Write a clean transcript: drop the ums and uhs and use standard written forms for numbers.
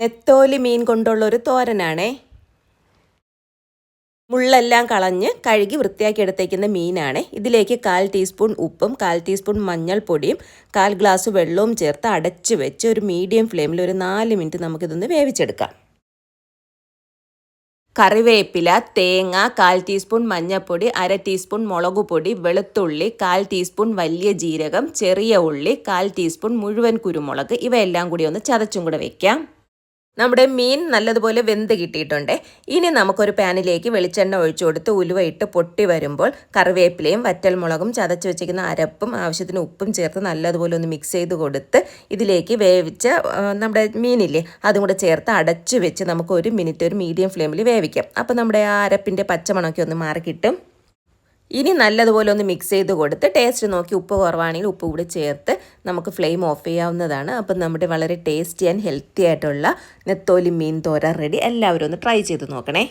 നെത്തോലി മീൻ കൊണ്ടുള്ള ഒരു തോരനാണേ. മുള്ളെല്ലാം കളഞ്ഞ് കഴുകി വൃത്തിയാക്കി എടുത്തേക്കുന്ന മീനാണ്. ഇതിലേക്ക് 1/4 ടീസ്പൂൺ ഉപ്പും 1/4 ടീസ്പൂൺ മഞ്ഞൾപ്പൊടിയും 1/4 ഗ്ലാസ് വെള്ളവും ചേർത്ത് അടച്ചു വെച്ച് ഒരു മീഡിയം ഫ്ലെയിമിൽ ഒരു 4 മിനിറ്റ് നമുക്കിതൊന്ന് വേവിച്ചെടുക്കാം. കറിവേപ്പില, തേങ്ങ, 1/4 ടീസ്പൂൺ മഞ്ഞൾപ്പൊടി, 1/2 ടീസ്പൂൺ മുളകുപൊടി, വെളുത്തുള്ളി, 1/4 ടീസ്പൂൺ വലിയ ജീരകം, ചെറിയ ഉള്ളി, 1/4 ടീസ്പൂൺ മുഴുവൻ കുരുമുളക് ഇവയെല്ലാം കൂടി ഒന്ന് ചതച്ചും കൂടെ വെക്കാം. നമ്മുടെ മീൻ നല്ലതുപോലെ വെന്ത് കിട്ടിയിട്ടുണ്ട്. ഇനി നമുക്കൊരു പാനിലേക്ക് വെളിച്ചെണ്ണ ഒഴിച്ചു കൊടുത്ത് ഉലുവയിട്ട് പൊട്ടി വരുമ്പോൾ കറിവേപ്പിലയും വറ്റൽമുളകും ചതച്ച് വെച്ചിരിക്കുന്ന അരപ്പും ആവശ്യത്തിന് ഉപ്പും ചേർത്ത് നല്ലതുപോലെ ഒന്ന് മിക്സ് ചെയ്ത് കൊടുത്ത് ഇതിലേക്ക് വേവിച്ച നമ്മുടെ മീനില്ലേ അതും കൂടെ ചേർത്ത് അടച്ചു വെച്ച് നമുക്ക് 1 മിനിറ്റ് ഒരു മീഡിയം ഫ്ലെയിമിൽ വേവിക്കാം. അപ്പോൾ നമ്മുടെ ആ അരപ്പിൻ്റെ പച്ചമണമൊക്കെ ഒന്ന് മാറി കിട്ടും. ഇനി നല്ലതുപോലെ ഒന്ന് മിക്സ് ചെയ്ത് കൊടുത്ത് ടേസ്റ്റ് നോക്കി ഉപ്പ് കുറവാണെങ്കിൽ ഉപ്പ് കൂടി ചേർത്ത് നമുക്ക് ഫ്ലെയിം ഓഫ് ചെയ്യാവുന്നതാണ്. അപ്പം നമ്മുടെ വളരെ ടേസ്റ്റി ആൻഡ് ഹെൽത്തി ആയിട്ടുള്ള നെത്തോലി മീൻ തോരൻ റെഡി. എല്ലാവരും ഒന്ന് ട്രൈ ചെയ്ത് നോക്കണേ.